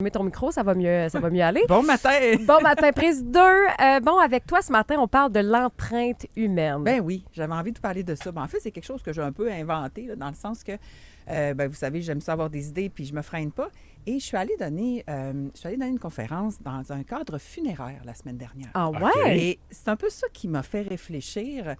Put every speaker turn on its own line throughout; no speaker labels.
Mets ton micro, ça va mieux aller.
Bon matin!
Bon matin, prise 2. Avec toi, ce matin, on parle de l'empreinte humaine.
Ben oui, j'avais envie de parler de ça. En fait, c'est quelque chose que j'ai un peu inventé, là, dans le sens que, vous savez, j'aime ça avoir des idées, puis je me freine pas. Et je suis allée donner une conférence dans un cadre funéraire la semaine dernière.
Ah ouais?
Et c'est un peu ça qui m'a fait réfléchir,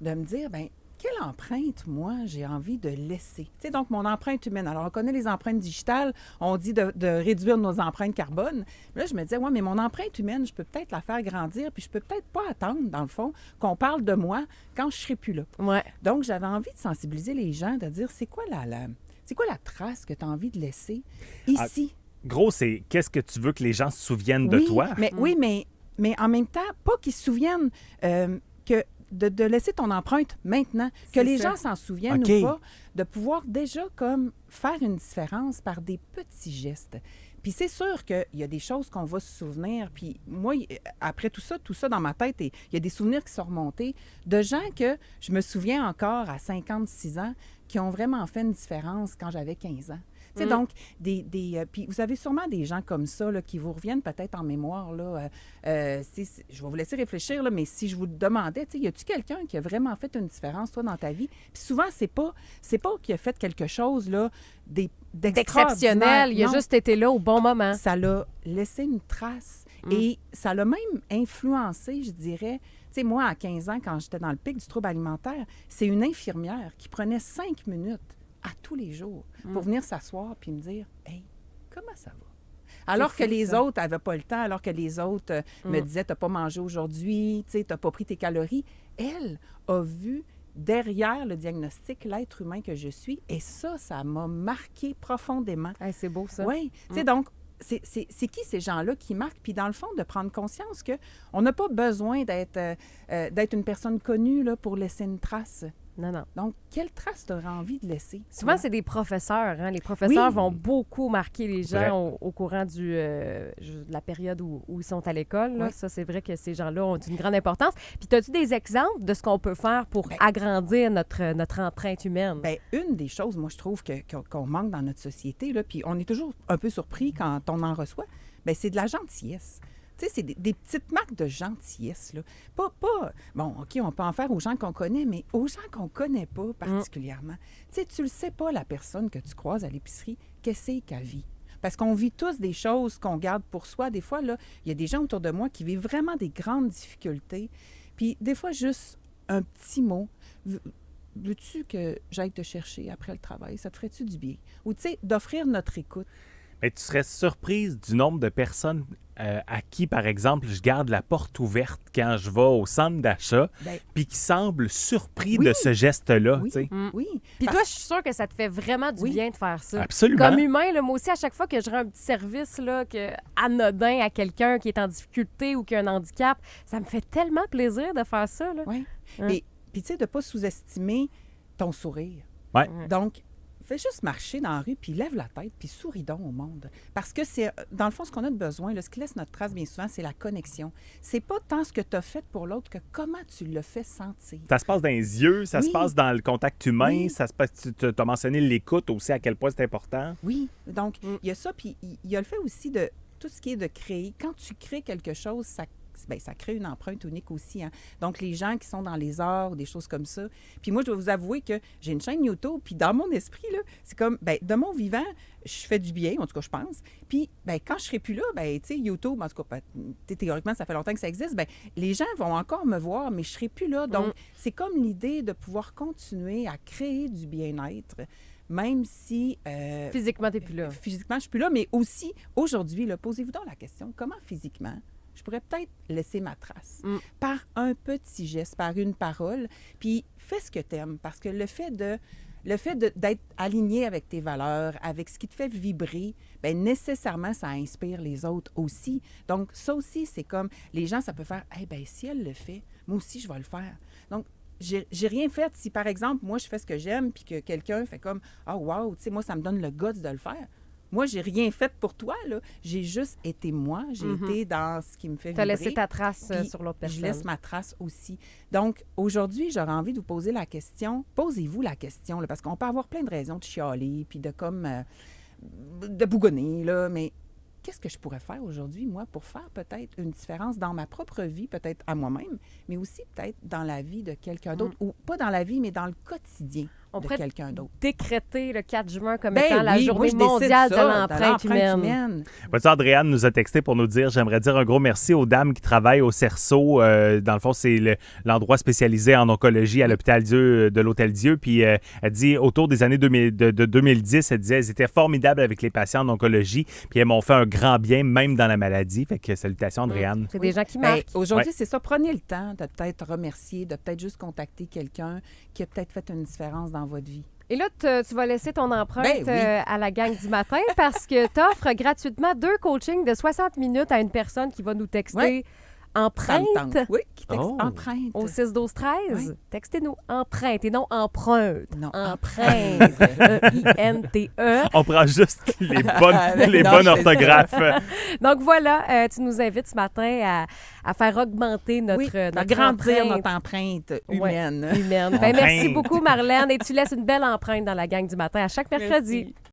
de me dire, quelle empreinte, moi, j'ai envie de laisser? Tu sais, donc, mon empreinte humaine. Alors, on connaît les empreintes digitales, on dit de réduire nos empreintes carbone. Mais là, je me disais, ouais, mais mon empreinte humaine, je peux peut-être la faire grandir, puis je peux peut-être pas attendre, dans le fond, qu'on parle de moi quand je serai plus là.
Ouais.
Donc, j'avais envie de sensibiliser les gens, de dire, c'est quoi la trace que tu as envie de laisser ici?
Gros, c'est qu'est-ce que tu veux que les gens se souviennent de toi?
Oui, mais en même temps, pas qu'ils se souviennent que de laisser ton empreinte maintenant, que les gens s'en souviennent ou pas, de pouvoir déjà comme faire une différence par des petits gestes. Puis c'est sûr qu'il y a des choses qu'on va se souvenir. Puis moi, après tout ça dans ma tête, il y a des souvenirs qui sont remontés de gens que je me souviens encore à 56 ans qui ont vraiment fait une différence quand j'avais 15 ans. Tu sais, donc, puis vous avez sûrement des gens comme ça là, qui vous reviennent peut-être en mémoire. Là, je vais vous laisser réfléchir, là, mais si je vous demandais, y a-tu quelqu'un qui a vraiment fait une différence, toi, dans ta vie? Puis souvent, c'est pas qu'il a fait quelque chose là,
d'exceptionnel. Il a juste été là au bon moment.
Ça l'a laissé une trace. Et ça l'a même influencé, je dirais. Tu sais, moi, à 15 ans, quand j'étais dans le pic du trouble alimentaire, c'est une infirmière qui prenait 5 minutes à tous les jours pour venir s'asseoir puis me dire « Hey, comment ça va? » Alors que les autres n'avaient pas le temps, alors que les autres me disaient « T'as pas mangé aujourd'hui, tu sais, t'as pas pris tes calories. » Elle a vu derrière le diagnostic l'être humain que je suis et ça m'a marqué profondément.
Hey, c'est beau, ça.
Oui. Tu sais, donc, c'est qui ces gens-là qui marquent? Puis dans le fond, de prendre conscience qu'on n'a pas besoin d'être une personne connue là, pour laisser une trace.
Non.
Donc, quelle trace tu aurais envie de laisser?
Souvent, c'est des professeurs. Hein? Les professeurs vont beaucoup marquer les gens au courant de la période où ils sont à l'école. Là. Ça, c'est vrai que ces gens-là ont une grande importance. Puis, as-tu des exemples de ce qu'on peut faire pour agrandir notre empreinte humaine?
Bien, une des choses, moi, je trouve qu'on manque dans notre société, là, puis on est toujours un peu surpris quand on en reçoit, bien, c'est de la gentillesse. Tu sais, c'est des petites marques de gentillesse, là. Bon, OK, on peut en faire aux gens qu'on connaît, mais aux gens qu'on connaît pas particulièrement. Tu sais, tu le sais pas, la personne que tu croises à l'épicerie, qu'est-ce qu'elle vit? Parce qu'on vit tous des choses qu'on garde pour soi. Des fois, là, il y a des gens autour de moi qui vivent vraiment des grandes difficultés. Puis des fois, juste un petit mot. Veux-tu que j'aille te chercher après le travail? Ça te ferait-tu du bien? Ou, tu sais, d'offrir notre écoute.
Mais tu serais surprise du nombre de personnes à qui, par exemple, je garde la porte ouverte quand je vais au centre d'achat, puis qui semblent surpris de ce geste-là.
Oui. Oui.
Puis toi, je suis sûre que ça te fait vraiment du bien de faire ça.
Absolument.
Comme humain, là, moi aussi, à chaque fois que je rends un petit service là, anodin à quelqu'un qui est en difficulté ou qui a un handicap, ça me fait tellement plaisir de faire ça.
Oui. Puis, tu sais, de ne pas sous-estimer ton sourire.
Oui.
Donc, fais juste marcher dans la rue, puis lève la tête, puis souris donc au monde. Parce que c'est, dans le fond, ce qu'on a de besoin, là, ce qui laisse notre trace bien souvent, c'est la connexion. C'est pas tant ce que tu as fait pour l'autre que comment tu le fais sentir.
Ça se passe dans les yeux, ça se passe dans le contact humain, ça se passe, tu as mentionné l'écoute aussi, à quel point c'est important.
Oui, donc il y a ça, puis il y a le fait aussi de tout ce qui est de créer. Quand tu crées quelque chose, ça crée une empreinte unique aussi. Hein? Donc, les gens qui sont dans les arts ou des choses comme ça. Puis moi, je dois vous avouer que j'ai une chaîne YouTube, puis dans mon esprit, là, c'est comme, de mon vivant, je fais du bien, en tout cas, je pense. Puis, quand je serai plus là, tu sais, YouTube, en tout cas, théoriquement, ça fait longtemps que ça existe, les gens vont encore me voir, mais je serai plus là. Donc, c'est comme l'idée de pouvoir continuer à créer du bien-être, même si...
physiquement, tu n'es plus là.
Physiquement, je suis plus là, mais aussi, aujourd'hui, là, posez-vous donc la question, comment physiquement je pourrais peut-être laisser ma trace par un petit geste, par une parole, puis fais ce que tu aimes, parce que le fait d'être aligné avec tes valeurs, avec ce qui te fait vibrer, nécessairement, ça inspire les autres aussi. Donc, ça aussi, c'est comme, les gens, ça peut faire, si elle le fait, moi aussi, je vais le faire. Donc, j'ai rien fait. Si, par exemple, moi, je fais ce que j'aime, puis que quelqu'un fait comme, oh, wow, tu sais, moi, ça me donne le guts de le faire. Moi, j'ai rien fait pour toi, là. J'ai juste été moi. J'ai été dans ce qui me fait vibrer.
Tu as laissé ta trace sur l'autre personne.
Je laisse ma trace aussi. Donc, aujourd'hui, j'aurais envie de vous poser la question. Posez-vous la question, là, parce qu'on peut avoir plein de raisons de chialer, puis de bougonner, là, mais qu'est-ce que je pourrais faire aujourd'hui, moi, pour faire peut-être une différence dans ma propre vie, peut-être à moi-même, mais aussi peut-être dans la vie de quelqu'un d'autre, ou pas dans la vie, mais dans le quotidien de quelqu'un d'autre.
Décréter le 4 juin comme étant la journée mondiale de l'empreinte humaine.
Vois-tu, Andréane nous a texté pour nous dire, j'aimerais dire un gros merci aux dames qui travaillent au Cerceau. Dans le fond, c'est l'endroit spécialisé en oncologie à l'hôpital Dieu de l'Hôtel Dieu. Puis elle dit, autour des années 2010, elle disait, elles étaient formidables avec les patients en oncologie. Puis elles m'ont fait un grand bien, même dans la maladie. Fait que salutations, Andréane.
C'est des gens qui marquent.
Aujourd'hui, c'est ça. Prenez le temps de peut-être remercier, de peut-être juste contacter quelqu'un qui a peut-être fait une différence dans votre vie.
Et là, tu vas laisser ton empreinte à la gang du matin parce que tu offres gratuitement 2 coachings de 60 minutes à une personne qui va nous texter empreinte.
Oui, qui texte empreinte.
Au 6-12-13. Oui. Textez-nous empreinte et non empreinte.
Non,
empreinte. E-I-N-T-E.
On prend juste les bonnes orthographes.
Donc voilà, tu nous invites ce matin à faire augmenter notre
grandir notre empreinte humaine.
Humaine. Ben, merci beaucoup, Marlène. Et tu laisses une belle empreinte dans la gang du matin à chaque mercredi. Merci.